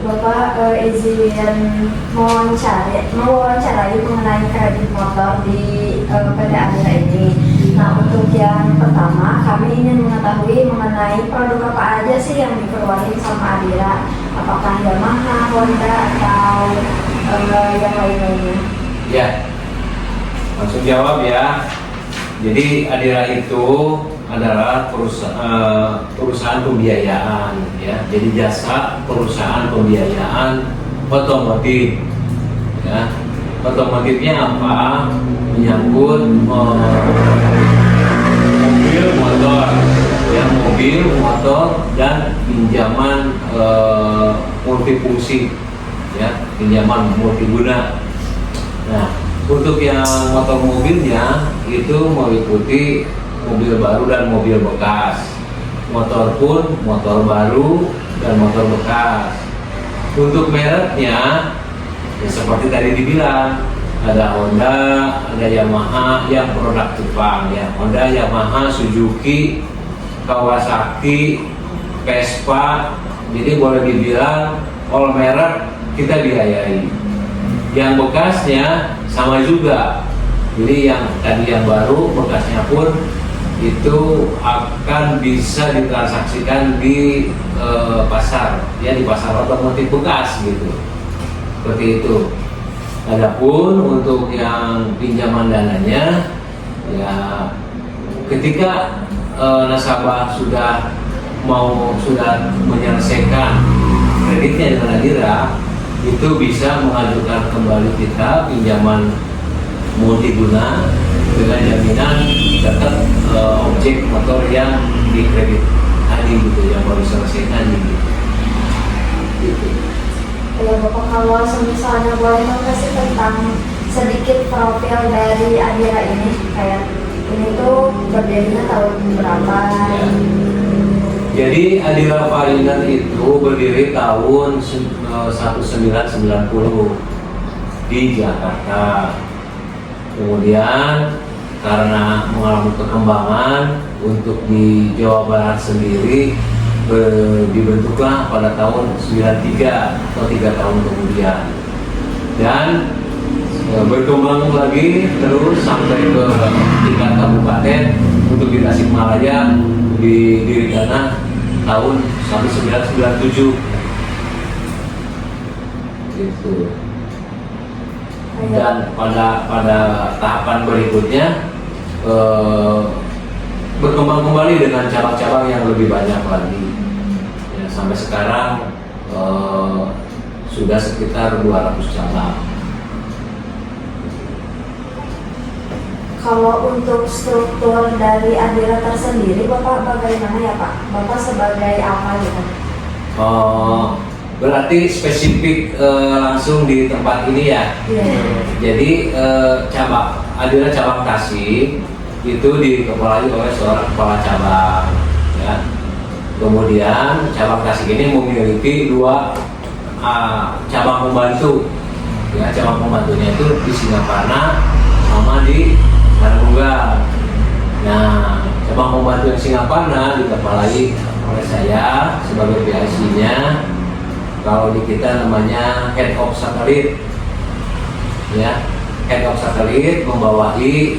Bapak izin mewawancarai mengenai kredit motor di PT Adira ini. Nah, untuk yang pertama, kami ingin mengetahui mengenai produk apa aja sih yang dikeluarin sama Adira. Apakah Yamaha, Honda, atau yang lain-lainnya? Ya, langsung jawab ya. Jadi Adira itu adalah perusahaan pembiayaan ya. Jadi jasa perusahaan pembiayaan otomotif ya. Otomotifnya apa? Menyangkut mobil, motor ya, mobil, motor dan pinjaman multifungsi ya, pinjaman multiguna. Nah, untuk yang motor mobilnya itu meliputi mobil baru dan mobil bekas. Motor pun motor baru dan motor bekas. Untuk mereknya ya seperti tadi dibilang, ada Honda, ada Yamaha yang produk Jepang ya. Honda, Yamaha, Suzuki, Kawasaki, Vespa. Jadi boleh dibilang all merek kita biayai. Yang bekasnya sama juga. Jadi yang tadi yang baru, bekasnya pun itu akan bisa ditransaksikan di pasar ya, di pasar otomotif bekas gitu, seperti itu. Adapun untuk yang pinjaman dananya ya, ketika nasabah sudah menyelesaikan kreditnya dengan Adira, itu bisa mengajukan kembali kita pinjaman multiguna dengan jaminan tetap objek motor yang dikredit tadi gitu, yang baru selesai tadi gitu. Ya Bapak, kalau misalnya boleh kasih tentang sedikit profil dari Adira ini, kayak ini tuh berdirinya tahun berapa? Ya. Jadi Adira Farinan itu berdiri tahun 1990 di Jakarta. Kemudian karena mengalami perkembangan untuk di Jawa Barat sendiri, dibentuklah pada tahun 93 atau 3 tahun kemudian, dan berkembang lagi terus sampai ke tingkat kabupaten. Untuk di Tasikmalaya didirikan tahun 1997 gitu. Dan pada tahapan berikutnya berkembang kembali dengan cabang-cabang yang lebih banyak lagi ya, sampai sekarang sudah sekitar 200 cabang. Kalau untuk struktur dari Adira tersendiri, Bapak bagaimana ya Pak? Bapak sebagai apa gitu? Berarti spesifik langsung di tempat ini ya. Yeah. Jadi Adira cabang Tasik itu dikepalai oleh seorang kepala cabang ya. Kemudian cabang Tasik ini memiliki 2 cabang pembantu ya. Cabang pembantunya itu di Singaparna sama di Tarungga. Nah, cabang pembantu yang Singaparna dikepalai oleh saya sebagai PIC-nya. Kalau di kita namanya Head of Satellite ya. Head of Satellite membawahi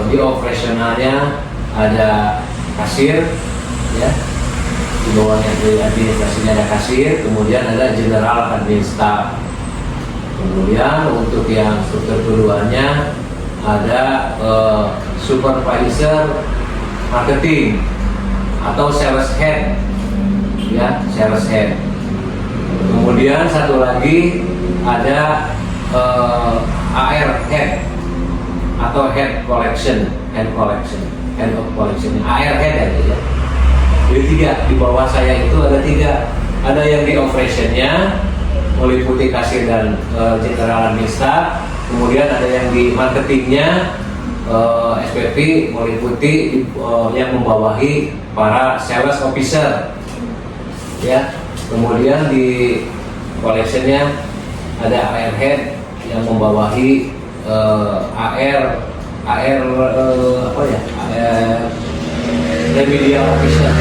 di operasionalnya ada kasir ya, di bawahnya di administrasinya ada kasir, kemudian ada general admin staff. Kemudian untuk yang struktur keduanya ada supervisor marketing atau sales head ya, sales head. Kemudian satu lagi ada AR head atau head of collection, AR head aja ya. Jadi 3 di bawah saya itu ada 3. Ada yang di operationnya meliputi kasir dan general admin staff. Kemudian ada yang di marketingnya SPP meliputi yang membawahi para sales officer, ya. Kemudian di collectionnya ada AR head yang membawahi AR apa ya, AR remedial officer.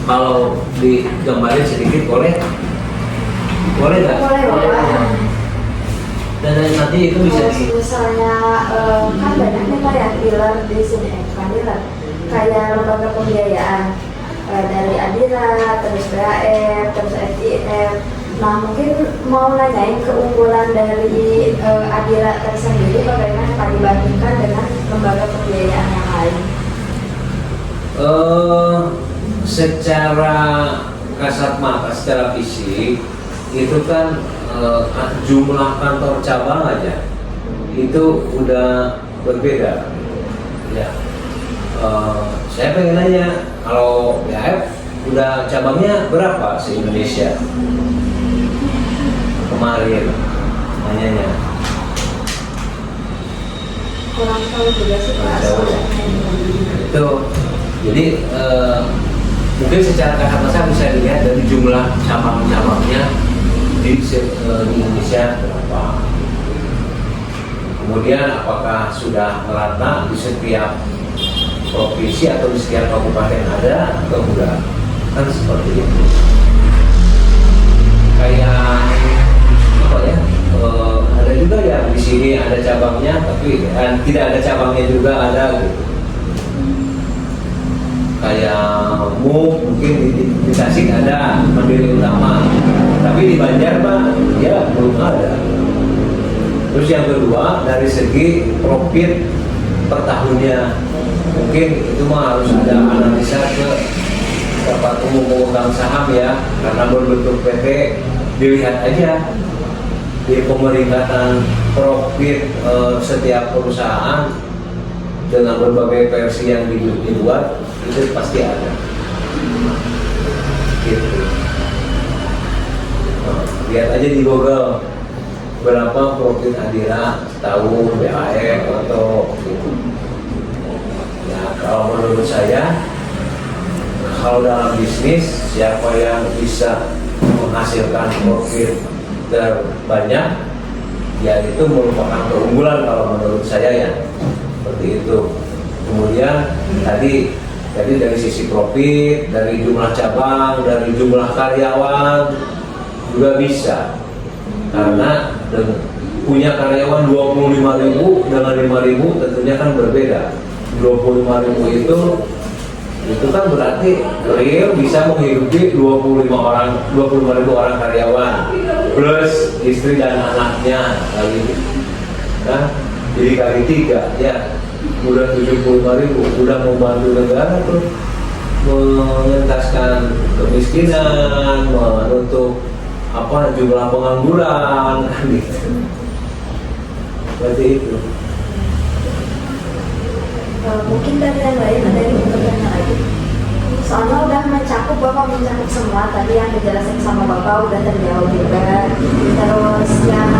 Kalau digambarin sedikit boleh nggak? Boleh Bapak. Dan nanti itu bisa Terus misalnya kan banyak nih Pak ya dealer di sini, bukan dealer, kayak lembaga pembiayaan dari Adira, terus BAF, terus FIF. Nah mungkin mau nanyain keunggulan dari Adira tersendiri bagaimana Pak dibandingkan dengan lembaga pembiayaan yang lain? Secara kasat mata, secara fisik itu kan jumlah kantor cabang aja itu udah berbeda, ya. Saya pengen nanya, kalau BAF udah cabangnya berapa se Indonesia kemarin nanyanya? Kurang tahu juga sih Pak. Itu jadi mungkin secara kasat mata bisa dilihat dari jumlah cabang-cabangnya di Indonesia berapa. Kemudian apakah sudah merata di setiap provinsi atau di setiap kabupaten ada atau enggak, kan seperti itu. Kayak apa ya, ada juga ya di sini ada cabangnya tapi tidak ada cabangnya juga ada gitu. Kayak mungkin di Tasik ada Mandiri Utama, tapi di Banjar Pak ya belum ada. Terus yang kedua dari segi profit per tahunnya, mungkin itu mah harus ada analisa ke tempat umum pemegang saham ya, karena berbentuk PT. Dilihat aja di pemeringkatan profit setiap perusahaan dengan berbagai versi yang dibuat itu pasti ada gitu. Lihat aja di Google berapa profit Adira setahun, BAF atau gitu. Ya kalau menurut saya, kalau dalam bisnis siapa yang bisa menghasilkan profit terbanyak, ya itu merupakan keunggulan kalau menurut saya ya, seperti itu. Kemudian tadi dari sisi profit, dari jumlah cabang, dari jumlah karyawan juga bisa, karena punya karyawan 25.000 dengan 5.000 tentunya kan berbeda. 25.000 itu kan berarti real bisa menghidupi 25.000 orang karyawan plus istri dan anaknya kali, nah jadi kali 3 ya udah 75.000, udah membantu negara tuh mengentaskan kemiskinan, menutup apa jumlah pengangguran gitu. Seperti itu. Mungkin dari yang lain ada yang mau bertanya lagi. Soalnya udah mencakup semua tadi yang dijelasin sama Bapak udah terjawab juga. Terus yang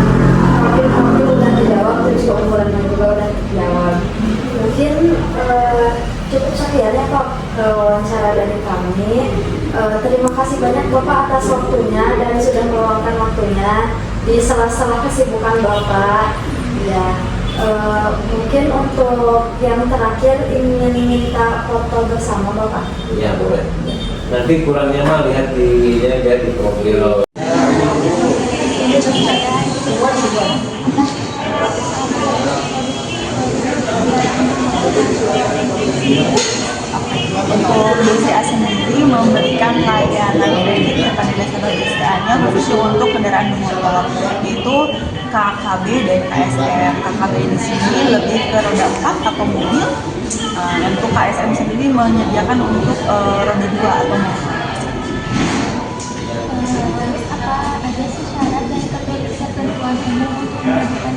hampir udah terjawab, terus keunggulannya juga udah terjawab. Mungkin cukup sekian ya Pak wawancara dari kami. Terima kasih banyak Bapak atas waktunya dan sudah meluangkan waktunya di sela-sela kesibukan Bapak. Ya. Mungkin untuk yang terakhir ingin minta foto bersama Bapak. Ya boleh. Nanti kurangnya mah lihat di profil. Untuk BCA sendiri memberikan layanan kredit kepada nasabah BCA-nya khusus untuk kendaraan bermotor, yaitu KKB dan KSM. KKB di sini lebih ke roda 4 atau mobil, dan untuk KSM sendiri menyediakan untuk roda 2 atau mobil. Apa ada syarat dan ketentuan umum untuk mendapatkan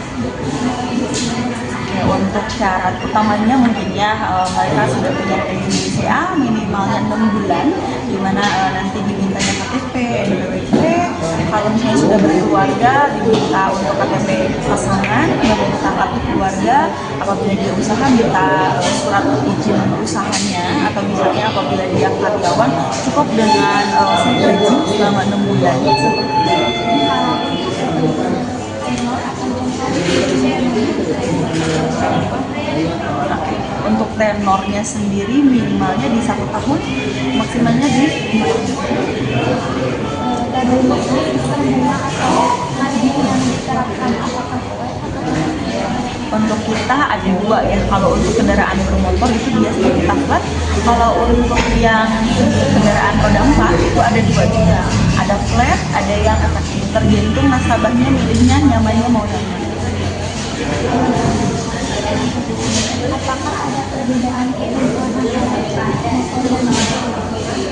Ya, untuk syarat utamanya mungkin ya mereka sudah punya kredit BCA minimalnya 6 bulan, di mana nanti dimintanya KTP, NPWP. Kalau misalnya sudah berkeluarga diminta untuk KTP pasangan, meminta kartu keluarga, apabila dia usaha minta surat izin usahanya, atau misalnya apabila dia karyawan cukup dengan gaji selama 6 bulan seperti itu. Kalau untuk tenor atau Oke. Untuk tenornya sendiri minimalnya di 1 tahun, maksimalnya di 5 tahun. dari sistem bunga atau margin yang diterapkan apakah flat atau Untuk kita ada 2 ya. Kalau untuk kendaraan bermotor itu biasanya kita flat. Kalau untuk yang kendaraan roda 4 itu ada 2 juga. Ada flat, ada yang efektif. Tergantung nasabahnya milihnya nyamannya mau yang mana. apakah ada perbedaan ketentuan antara motor dan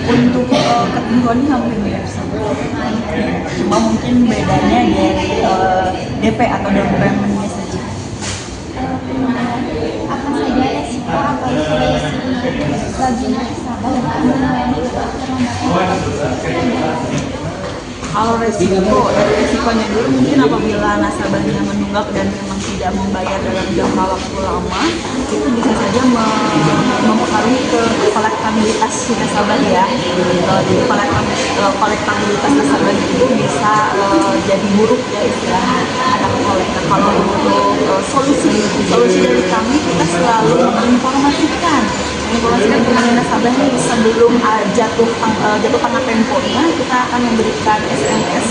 Untuk ketentuannya hampir mirip sama. Cuma mungkin bedanya dari DP atau down payment-nya saja. akan saja resiko atau solusi bagi nasabah mengenai terlambatan. Kalau resikonya dulu mungkin apabila nasabahnya menunggak dan memang tidak membayar dalam jangka waktu lama, itu bisa saja mempengaruhi ke kolektabilitas si nasabah ya. Jadi kolektabilitas nasabah itu bisa jadi buruk ya istilahnya. Ada kolektor. Kalau untuk solusi dari kami, kita selalu menginformasikan kepada nasabah nih sebelum jatuh tengah temponya, kita akan memberikan SMS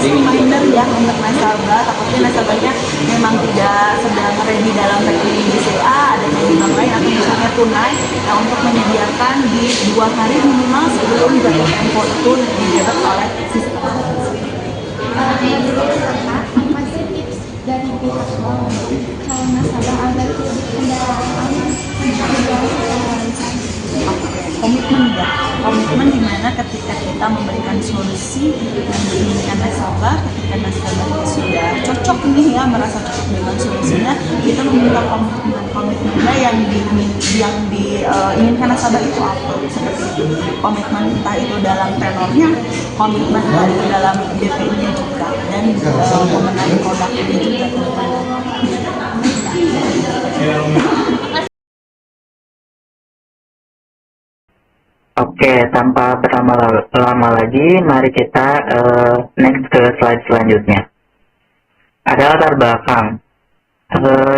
reminder ya untuk nasabah. Takutnya nasabahnya memang tidak sedang ready dalam rekening BCA, ada yang di bank lain atau misalnya tunai. Nah, untuk menyediakan di 2 hari minimal sebelum jatuh tempo itu dijabat oleh sistem. Masih tips dari pihak bank calon nasabah agar kredit kendaraan aman berjalan secara lancar. Komitmen di mana ketika kita memberikan solusi yang diinginkan nasabah, ketika nasabahnya sudah cocok nih ya, merasa cocok dengan solusinya, kita meminta komitmennya yang diinginkan nasabah itu apa, seperti itu. Komitmen entah itu dalam tenornya, komitmen entah itu dalam DP-nya juga, dan mengenai produknya juga. Oke, tanpa berlama-lama lagi, mari kita next ke slide selanjutnya. Ada latar belakang.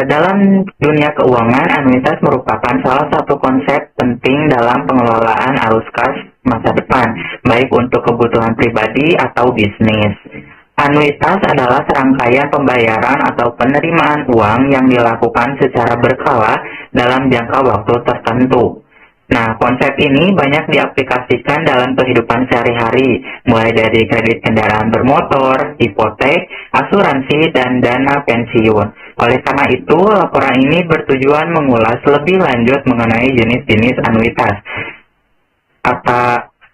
Dalam dunia keuangan, anuitas merupakan salah satu konsep penting dalam pengelolaan arus kas masa depan, baik untuk kebutuhan pribadi atau bisnis. Anuitas adalah serangkaian pembayaran atau penerimaan uang yang dilakukan secara berkala dalam jangka waktu tertentu. Nah, konsep ini banyak diaplikasikan dalam kehidupan sehari-hari, mulai dari kredit kendaraan bermotor, hipotek, asuransi, dan dana pensiun. Oleh karena itu, laporan ini bertujuan mengulas lebih lanjut mengenai jenis-jenis anuitas,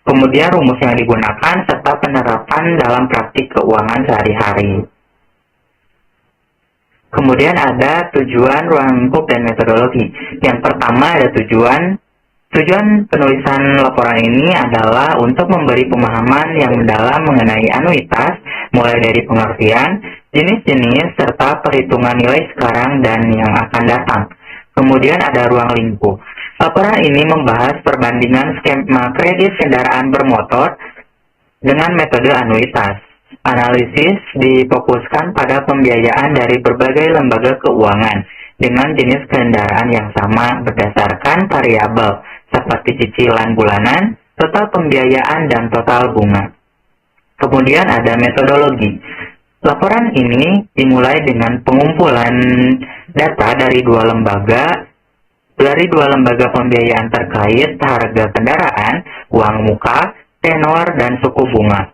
kemudian rumus yang digunakan, serta penerapan dalam praktik keuangan sehari-hari. Kemudian ada tujuan, ruang lingkup, dan metodologi. Yang pertama ada Tujuan penulisan laporan ini adalah untuk memberi pemahaman yang mendalam mengenai anuitas, mulai dari pengertian, jenis-jenis, serta perhitungan nilai sekarang dan yang akan datang. Kemudian ada ruang lingkup. Laporan ini membahas perbandingan skema kredit kendaraan bermotor dengan metode anuitas. Analisis difokuskan pada pembiayaan dari berbagai lembaga keuangan dengan jenis kendaraan yang sama berdasarkan variabel seperti cicilan bulanan, total pembiayaan, dan total bunga. Kemudian ada metodologi. Laporan ini dimulai dengan pengumpulan data dari dua lembaga pembiayaan terkait harga kendaraan, uang muka, tenor, dan suku bunga.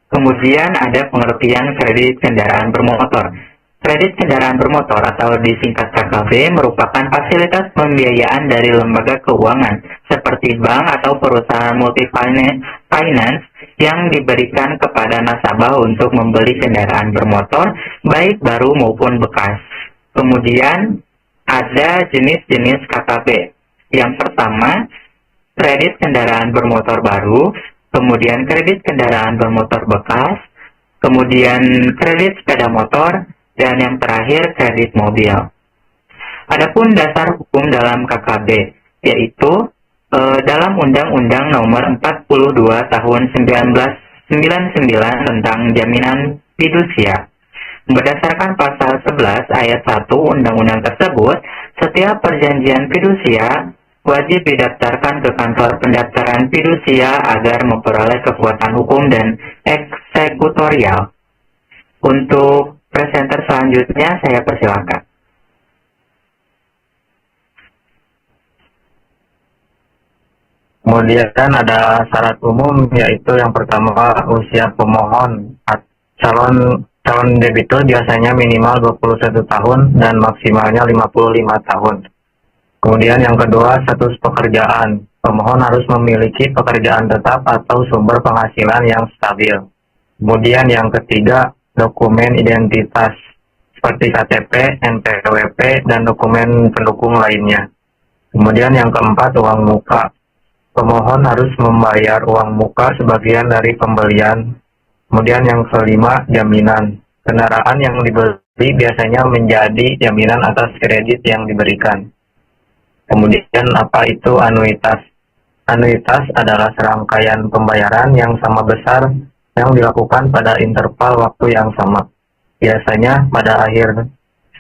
Kemudian ada pengertian kredit kendaraan bermotor. Kredit kendaraan bermotor atau disingkat KKB merupakan fasilitas pembiayaan dari lembaga keuangan seperti bank atau perusahaan multi-finance yang diberikan kepada nasabah untuk membeli kendaraan bermotor baik baru maupun bekas. Kemudian ada jenis-jenis KKB. Yang pertama, kredit kendaraan bermotor baru, kemudian kredit kendaraan bermotor bekas, kemudian kredit sepeda motor, dan yang terakhir kredit mobil. Adapun dasar hukum dalam KKB, yaitu dalam Undang-Undang Nomor 42 Tahun 1999 tentang Jaminan Fidusia. Berdasarkan pasal 11 ayat 1 undang-undang tersebut, setiap perjanjian fidusia wajib didaftarkan ke kantor pendaftaran fidusia agar memperoleh kekuatan hukum dan eksekutorial. Untuk presenter selanjutnya saya persilakan. Kemudian ada syarat umum, yaitu yang pertama usia pemohon. Calon debitur biasanya minimal 21 tahun dan maksimalnya 55 tahun. Kemudian yang kedua, status pekerjaan. Pemohon harus memiliki pekerjaan tetap atau sumber penghasilan yang stabil. Kemudian yang ketiga, dokumen identitas seperti KTP, NPWP, dan dokumen pendukung lainnya. Kemudian yang keempat, uang muka. Pemohon harus membayar uang muka sebagian dari pembelian. Kemudian yang kelima, jaminan. Kendaraan yang dibeli biasanya menjadi jaminan atas kredit yang diberikan. Kemudian apa itu anuitas? Anuitas adalah serangkaian pembayaran yang sama besar yang dilakukan pada interval waktu yang sama. Biasanya pada akhir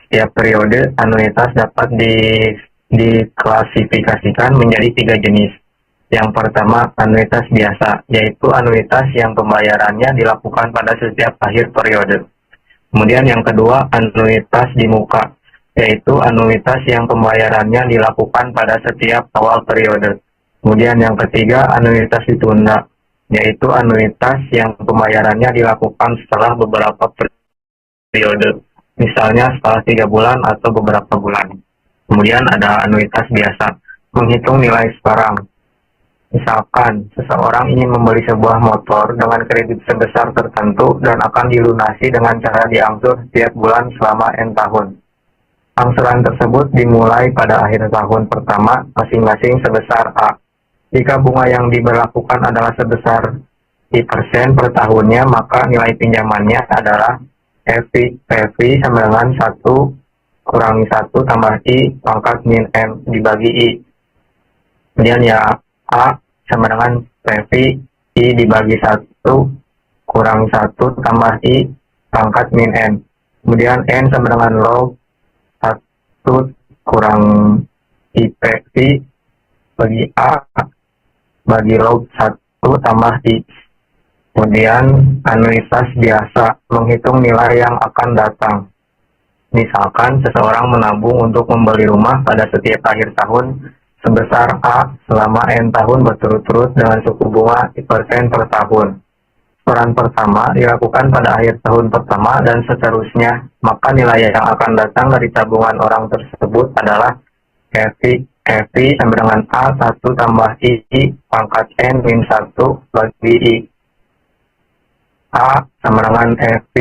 setiap periode, anuitas dapat diklasifikasikan menjadi 3 jenis. Yang pertama, anuitas biasa, yaitu anuitas yang pembayarannya dilakukan pada setiap akhir periode. Kemudian yang kedua, anuitas di muka, yaitu anuitas yang pembayarannya dilakukan pada setiap awal periode. Kemudian yang ketiga, anuitas ditunda, yaitu anuitas yang pembayarannya dilakukan setelah beberapa periode, misalnya setelah 3 bulan atau beberapa bulan. Kemudian ada anuitas biasa, menghitung nilai sekarang. Misalkan, seseorang ingin membeli sebuah motor dengan kredit sebesar tertentu dan akan dilunasi dengan cara diangsur setiap bulan selama N tahun. Angsuran tersebut dimulai pada akhir tahun pertama masing-masing sebesar A. Jika bunga yang diberlakukan adalah sebesar I% per tahunnya, maka nilai pinjamannya adalah PV sama dengan 1 kurangi 1 tambah I pangkat min M dibagi I. Kemudian ya A sama dengan PV I dibagi 1 kurang 1 tambah I pangkat min N. Kemudian N sama dengan log 1 kurang I PV bagi A bagi log 1 tambah I. Kemudian anuitas biasa, menghitung nilai yang akan datang. Misalkan seseorang menabung untuk membeli rumah pada setiap akhir tahun sebesar A selama N tahun berturut-turut dengan suku bunga I% per tahun. Setoran pertama dilakukan pada akhir tahun pertama dan seterusnya, maka nilai yang akan datang dari tabungan orang tersebut adalah FV sama dengan A1 tambah I pangkat N min 1 bagi I. A sama dengan FV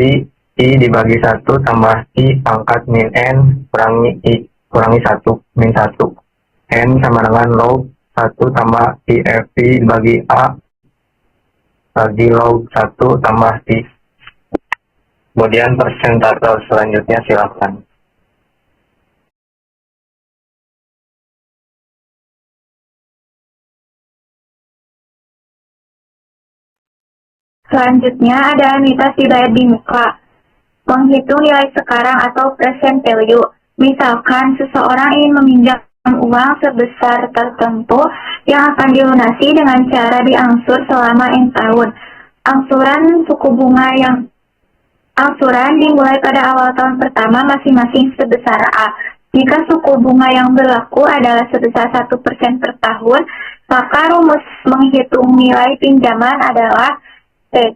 I dibagi 1 tambah I pangkat min N kurangi I kurangi 1 min 1. N sama dengan log 1 tambah IFV dibagi A bagi log 1 tambah I. Kemudian persentase selanjutnya silakan. Selanjutnya ada anuitas dibayar di muka. Menghitung nilai sekarang atau present value. Misalkan seseorang ingin meminjam uang sebesar tertentu yang akan dilunasi dengan cara diangsur selama N tahun. Angsuran dimulai pada awal tahun pertama masing-masing sebesar A. Jika suku bunga yang berlaku adalah sebesar 1% per tahun, maka rumus menghitung nilai pinjaman adalah T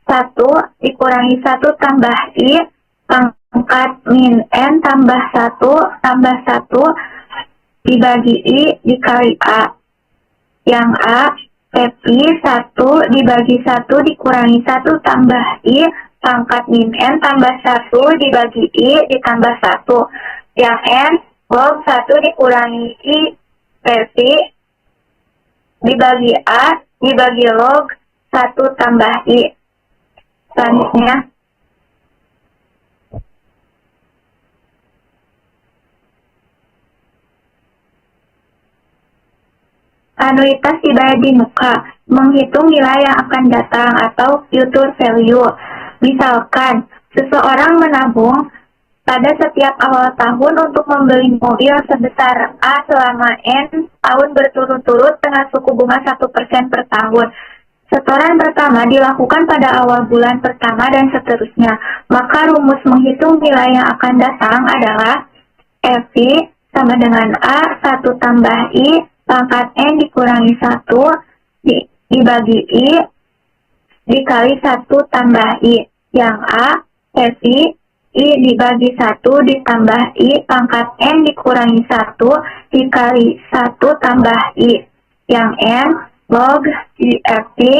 1 dikurangi 1 tambah I pangkat min N tambah 1 tambah 1 dibagi I dikali A. Yang A, TP 1 dibagi 1 dikurangi 1 tambah I pangkat min N tambah 1 dibagi I ditambah 1. Yang N, log 1 dikurangi I TP dibagi A dibagi log 1 tambah I. Selanjutnya, Anuitas dibayar di muka, menghitung nilai yang akan datang atau future value. Misalkan, seseorang menabung pada setiap awal tahun untuk membeli mobil sebesar A selama N tahun berturut-turut dengan suku bunga 1% per tahun. Setoran pertama dilakukan pada awal bulan pertama dan seterusnya. Maka rumus menghitung nilai yang akan datang adalah FI sama dengan A 1 tambah I pangkat N dikurangi 1 dibagi I dikali 1 tambah I. Yang A, FI, I dibagi 1 ditambah I pangkat N dikurangi 1 dikali 1 tambah I. Yang N, log FI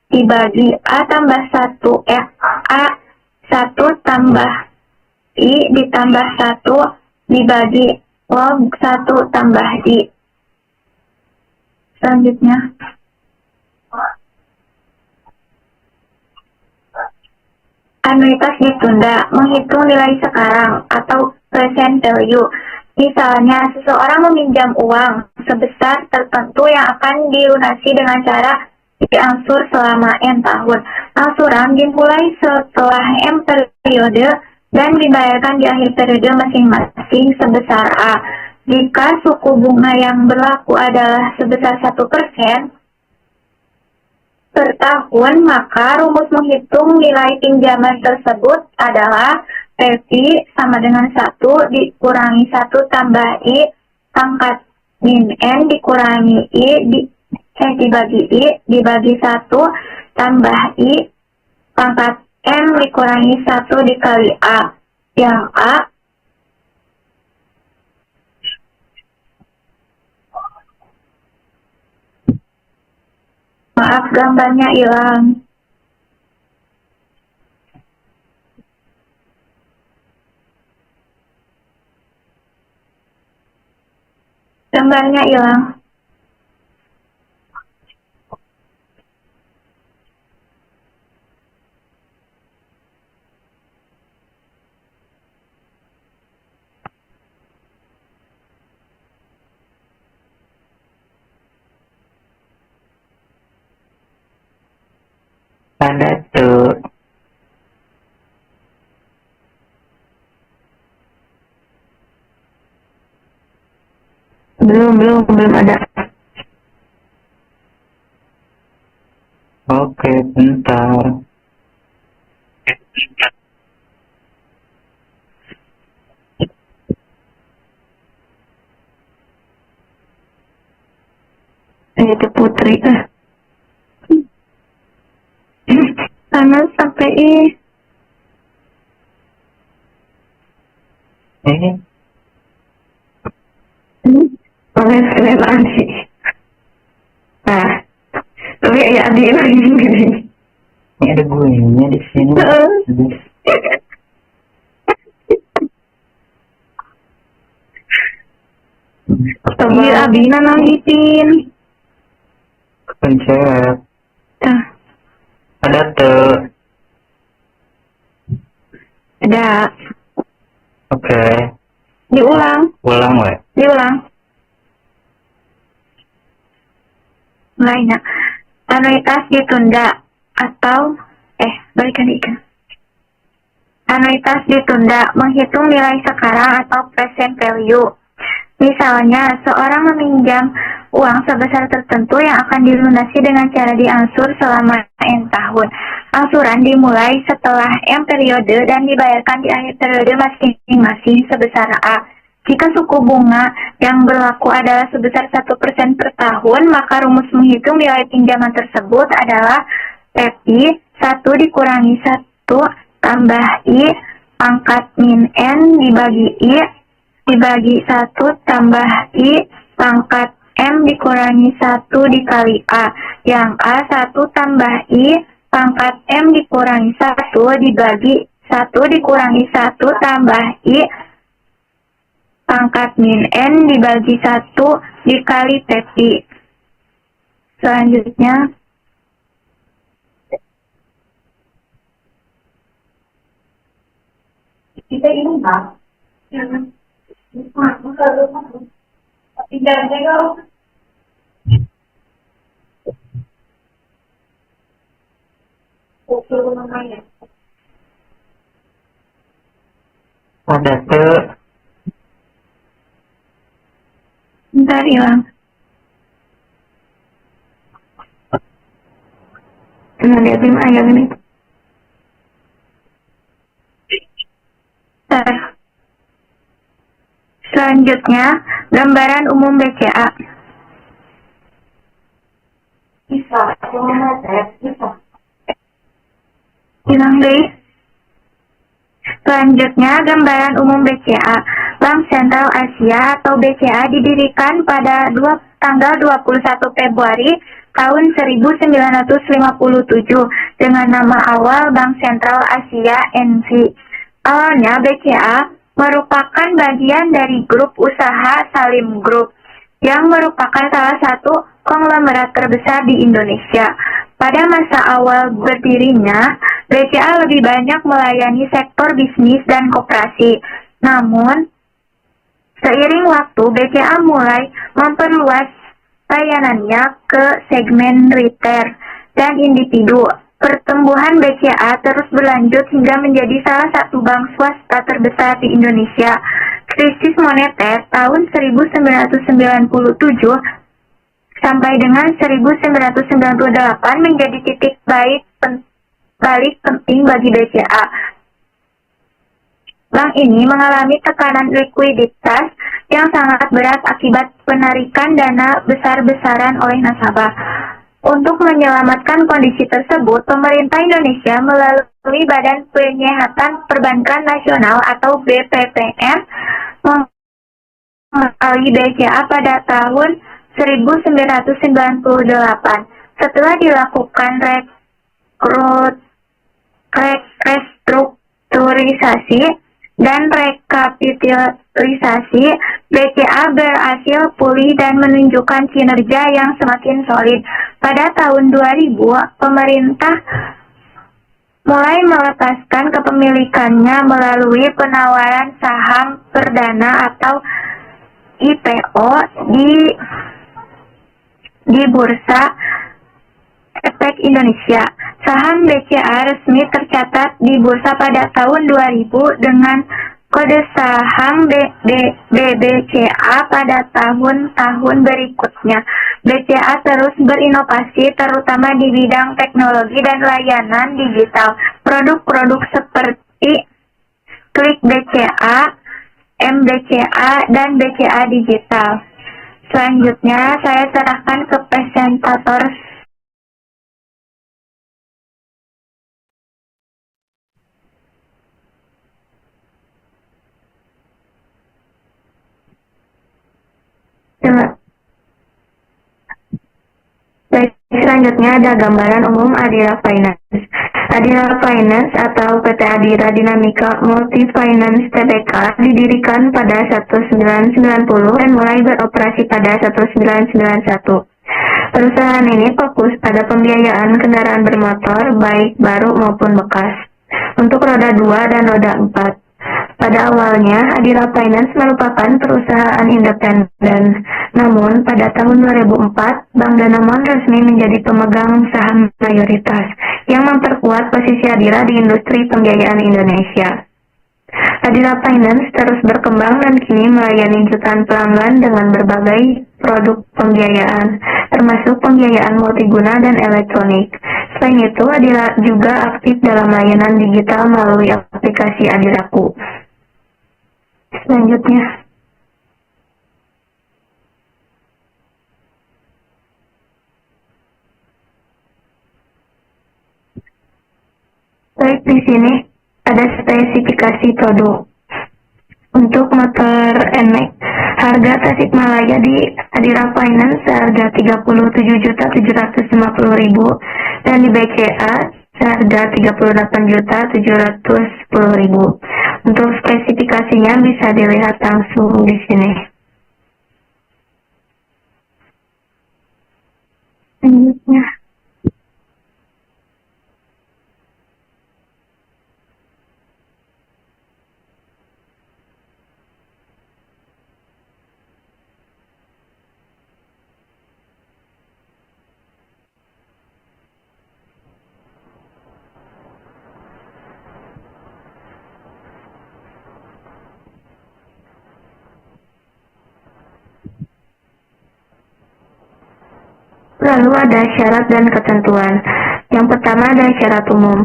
dibagi A tambah 1 F A 1 tambah I ditambah 1 dibagi log 1 tambah I. Selanjutnya, anuitas ditunda, menghitung nilai sekarang atau present value. Misalnya, seseorang meminjam uang sebesar tertentu yang akan dilunasi dengan cara diangsur selama N tahun. Angsuran dimulai setelah M periode dan dibayarkan di akhir periode masing-masing sebesar A. Jika suku bunga yang berlaku adalah sebesar 1% per tahun, maka rumus menghitung nilai pinjaman tersebut adalah FI sama dengan 1 dikurangi 1 tambah I pangkat min N dikurangi I dibagi I dibagi 1 tambah I pangkat M dikurangi 1 dikali A. Yang A maaf gambarnya hilang. Gambarnya hilang. Ada tuh. Belum ada. Oke, bentar. Itu Putri. Panas sampai oleh selebrasi. Nah, tapi ya di ini ada gunanya di sini. Iya, Abina nangisin. Pencet. Ada tuh. Ada. Oke. Diulang. Ulang, we. Diulang. Mulainya. Anuitas ditunda atau balikan. Anuitas ditunda menghitung nilai sekarang atau present value. Misalnya, seorang meminjam uang sebesar tertentu yang akan dilunasi dengan cara diangsur selama N tahun. Angsuran dimulai setelah M periode dan dibayarkan di akhir periode masing-masing sebesar A. Jika suku bunga yang berlaku adalah sebesar 1% per tahun, maka rumus menghitung nilai pinjaman tersebut adalah FI 1 dikurangi 1 tambah I pangkat min N dibagi I dibagi 1 tambah I pangkat M dikurangi 1 dikali A. Yang A 1 tambah I pangkat M dikurangi 1 dibagi 1 dikurangi 1 tambah I pangkat min N dibagi 1 dikali TI. Selanjutnya, kita ini Pak. Pada te Bentar hilang. Lihat lima ayat ini. Bentar. Selanjutnya, gambaran umum BCA. Hilang deh. Selanjutnya, gambaran umum BCA. Bank Sentral Asia atau BCA didirikan pada tanggal 21 Februari tahun 1957 dengan nama awal Bank Sentral Asia NC. Awalnya BCA merupakan bagian dari grup usaha Salim Group yang merupakan salah satu konglomerat terbesar di Indonesia. Pada masa awal berdirinya, BCA lebih banyak melayani sektor bisnis dan koperasi. Namun, seiring waktu, BCA mulai memperluas layanannya ke segmen retail dan individu. Pertumbuhan BCA terus berlanjut hingga menjadi salah satu bank swasta terbesar di Indonesia. Krisis moneter tahun 1997 sampai dengan 1998 menjadi titik balik penting bagi BCA. Bank ini mengalami tekanan likuiditas yang sangat berat akibat penarikan dana besar-besaran oleh nasabah. Untuk menyelamatkan kondisi tersebut, pemerintah Indonesia melalui Badan Penyihatan Perbankan Nasional atau BPPN melalui BCA pada tahun 1998. Setelah dilakukan restrukturisasi dan rekapitalisasi, BCA berhasil pulih dan menunjukkan kinerja yang semakin solid. Pada tahun 2000, pemerintah mulai melepaskan kepemilikannya melalui penawaran saham perdana atau IPO di Bursa Efek Indonesia. Saham BCA resmi tercatat di bursa pada tahun 2000 dengan kode saham BBCA pada tahun-tahun berikutnya. BCA terus berinovasi terutama di bidang teknologi dan layanan digital. Produk-produk seperti Klik BCA, MBCA, dan BCA Digital. Selanjutnya saya serahkan ke presentator. Baik, selanjutnya ada gambaran umum Adira Finance. Adira Finance atau PT Adira Dinamika Multi Finance Tbk didirikan pada 1990 dan mulai beroperasi pada 1991. Perusahaan ini fokus pada pembiayaan kendaraan bermotor baik baru maupun bekas untuk roda 2 dan roda 4. Pada awalnya, Adira Finance merupakan perusahaan independen. Namun, pada tahun 2004, Bank Danamon resmi menjadi pemegang saham mayoritas yang memperkuat posisi Adira di industri pembiayaan Indonesia. Adira Finance terus berkembang dan kini melayani jutaan pelanggan dengan berbagai produk pembiayaan, termasuk pembiayaan multiguna dan elektronik. Selain itu, Adira juga aktif dalam layanan digital melalui aplikasi Adiraku. Selanjutnya, baik di sini ada spesifikasi produk. Untuk motor NMAX, harga Tasikmalaya di Adira Finance seharga 37.750.000 dan di BCA seharga 38.710.000. Untuk spesifikasinya bisa dilihat langsung di sini. Selanjutnya, Lalu ada syarat dan ketentuan. Yang pertama ada syarat umum.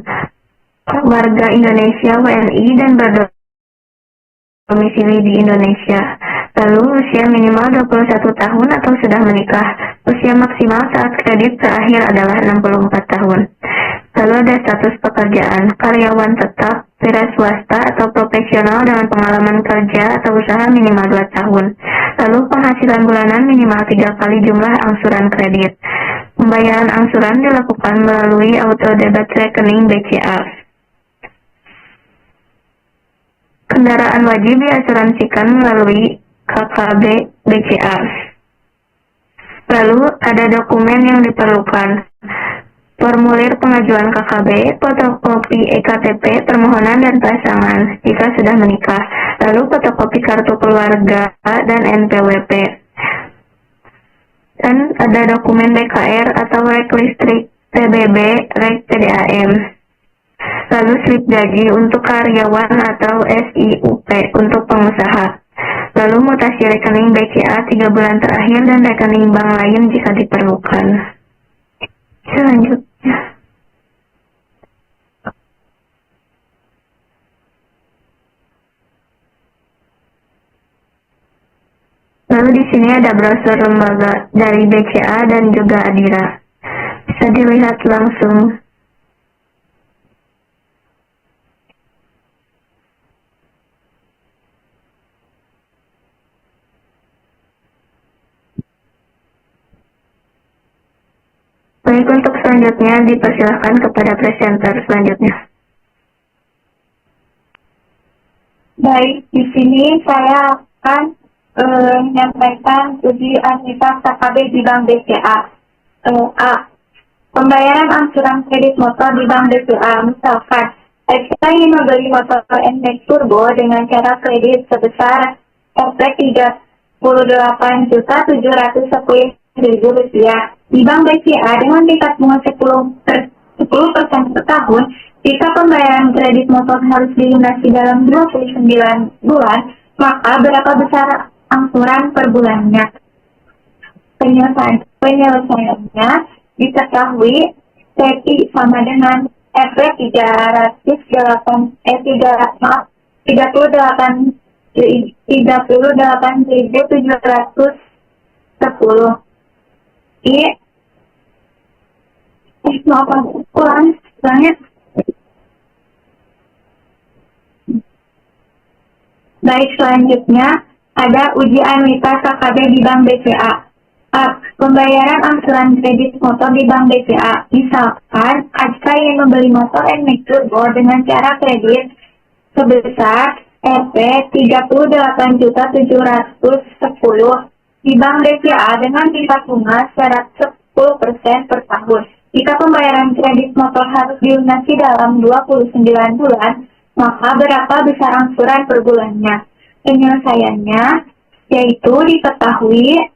Warga Indonesia WNI dan berdomisili di Indonesia. Lalu usia minimal 21 tahun atau sudah menikah. Usia maksimal saat kredit terakhir adalah 64 tahun. Lalu ada status pekerjaan, karyawan tetap, wira swasta atau profesional dengan pengalaman kerja atau usaha minimal 2 tahun. Lalu penghasilan bulanan minimal 3 kali jumlah angsuran kredit. Pembayaran angsuran dilakukan melalui auto debit rekening BCA. Kendaraan wajib diasuransikan melalui KKB BCA. Lalu ada dokumen yang diperlukan. Formulir pengajuan KKB, fotokopi EKTP, permohonan dan pasangan jika sudah menikah, lalu fotokopi kartu keluarga dan NPWP. Dan ada dokumen BKR atau rek listrik, PBB, rek PDAM. Lalu slip gaji untuk karyawan atau SIUP untuk pengusaha. Lalu mutasi rekening BCA 3 bulan terakhir dan rekening bank lain jika diperlukan. Selanjutnya. Lalu di sini ada brosur lembaga dari BCA dan juga Adira. Bisa dilihat langsung. Baik, untuk selanjutnya dipersilahkan kepada presenter selanjutnya. Baik, di sini saya akan menyampaikan uji analitas KKB di Bank BCA. A. Pembayaran angsuran kredit motor di Bank BCA. Misalkan, saya ingin membeli motor NMAX Turbo dengan cara kredit sebesar Rp 38.710.000 rupiah. Di Bank BCA dengan tingkat bunga 10% per tahun, jika pembayaran kredit motor harus dilunasi dalam 29 bulan, maka berapa besar angsuran per bulannya? Penyelesaiannya diketahui TP sama dengan Rp 38.710. Baik, selanjutnya ada uji anuitas KKB di Bank BCA. A. Pembayaran angsuran kredit motor di Bank BCA. Misalkan, Ajka ingin membeli motor NMAX Turbo dengan cara kredit sebesar Rp 38.710 di Bank BCA dengan tingkat bunga 10% per tahun. Jika pembayaran kredit motor harus dilunasi dalam 29 bulan, maka berapa besar angsuran per bulannya? Penyelesaiannya yaitu diketahui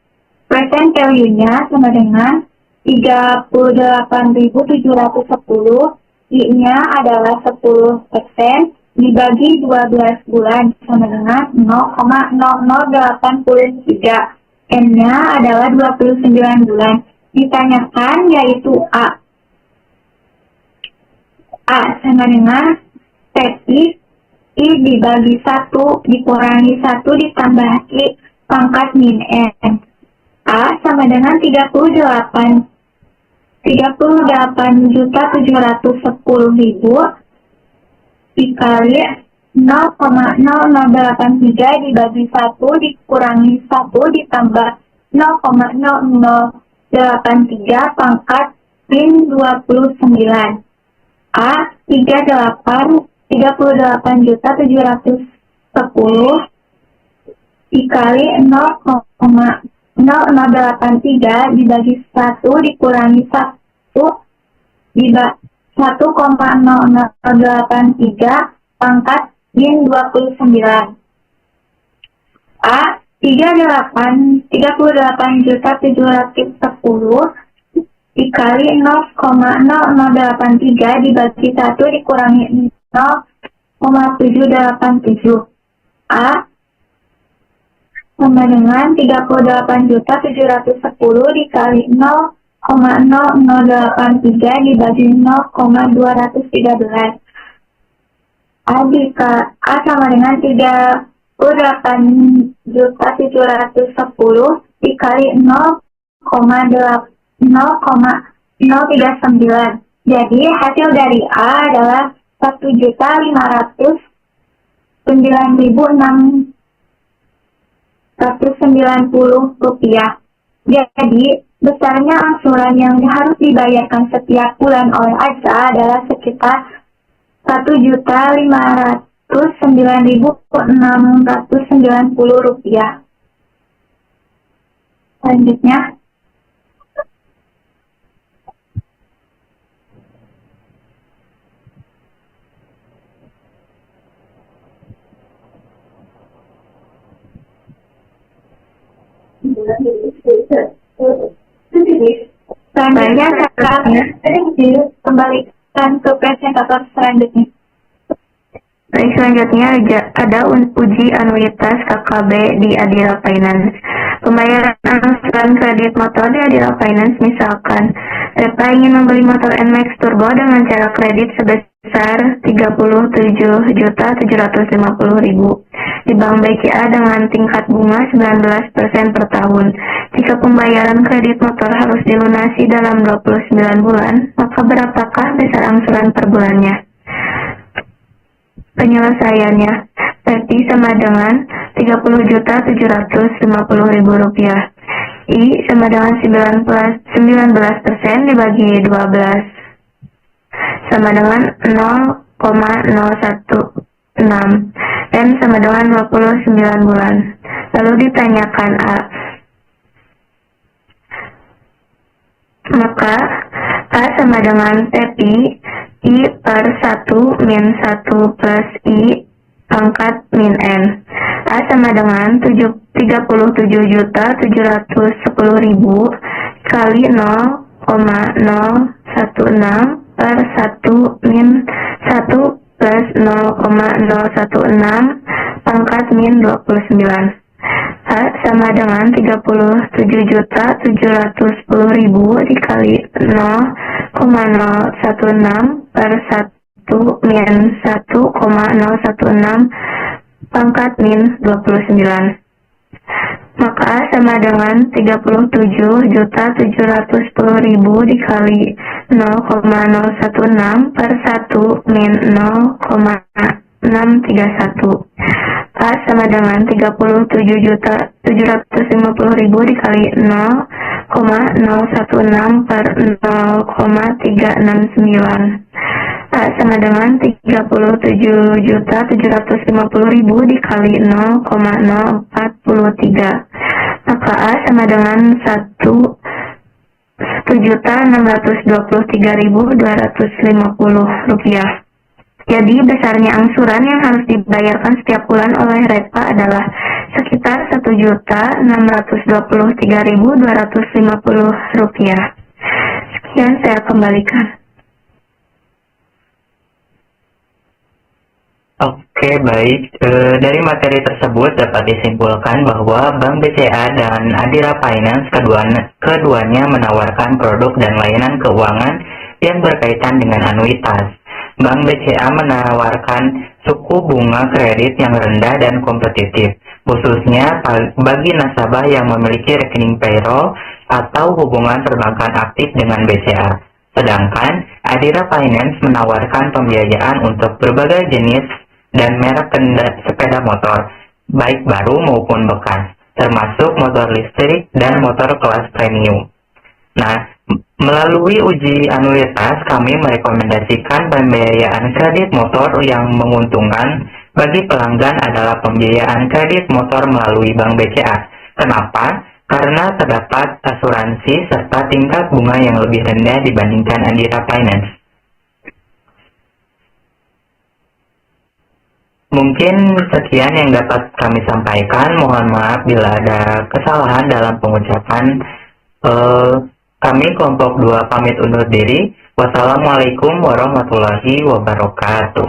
present value-nya sama dengan 38.710, I-nya adalah 10%, dibagi 12 bulan sama dengan 0,0083. N-nya adalah 29 bulan. Ditanyakan yaitu A. A sama dengan TP I dibagi 1 dikurangi 1 ditambah I pangkat min N. A sama dengan 38.710.000 dikali 0,0083 dibagi 1 dikurangi 1 ditambah 0,0083 pangkat min 29. A 38.710 dikali 0,0083 dibagi 1 dikurangi 1 dibagi 1,0083 pangkat min 29. A 38.710 dikali 0,0083 dibagi 1 dikurangi 0,787. A sama dengan 38.710 dikali 0,0083 dibagi 0,213. A sama dengan 38.710 dikali 0,039. Jadi hasil dari A adalah 1.509.690 rupiah. Jadi besarnya angsuran yang harus dibayarkan setiap bulan oleh Aca adalah sekitar 1.509.690 rupiah. Selanjutnya, selanjutnya kembalikan ke presentator selanjutnya. Baik, selanjutnya ada uji anuitas KKB di Adira Finance. Pembayaran angsuran kredit motor di Adira Finance, misalkan Repa ingin membeli motor NMAX Turbo dengan cara kredit sebesar 37.750.000 di Bank BCA dengan tingkat bunga 19% per tahun. Jika pembayaran kredit motor harus dilunasi dalam 29 bulan, maka berapakah besar angsuran per bulannya? Penyelesaiannya, Peti sama dengan 30.750.000 rupiah. I sama dengan 19% dibagi 12 sama dengan 0,016. N sama dengan 29 bulan. Lalu ditanyakan A. Maka A sama dengan Tepi I per 1 min 1 plus I pangkat min N. A sama dengan 37.710.000 kali 0,016 per 1 min 1 plus 0,016 pangkat min 29. A sama dengan 37.710.000 dikali 0,016 per 1 min 1,016 pangkat min 29. Maka A sama dengan 37.710.000 dikali 0,016 per 1 min 0,631. A sama dengan 37.750.000 dikali 0,016 per 0,369. A sama dengan 37.750.000 dikali 0,043. Maka A sama dengan 1.623.250 rupiah. Jadi besarnya angsuran yang harus dibayarkan setiap bulan oleh Repa adalah sekitar 1.623.250 rupiah. Sekian saya kembalikan. Oke, baik. Dari materi tersebut dapat disimpulkan bahwa Bank BCA dan Adira Finance keduanya menawarkan produk dan layanan keuangan yang berkaitan dengan anuitas. Bank BCA menawarkan suku bunga kredit yang rendah dan kompetitif, khususnya bagi nasabah yang memiliki rekening payroll atau hubungan perbankan aktif dengan BCA. Sedangkan Adira Finance menawarkan pembiayaan untuk berbagai jenis dan merek sepeda motor, baik baru maupun bekas, termasuk motor listrik dan motor kelas premium. Nah, melalui uji anuitas, kami merekomendasikan pembiayaan kredit motor yang menguntungkan bagi pelanggan adalah pembiayaan kredit motor melalui Bank BCA. Kenapa? Karena terdapat asuransi serta tingkat bunga yang lebih rendah dibandingkan Adira Finance. Mungkin sekian yang dapat kami sampaikan. Mohon maaf bila ada kesalahan dalam pengucapan. Kami kelompok 2 pamit undur diri. Wassalamualaikum warahmatullahi wabarakatuh.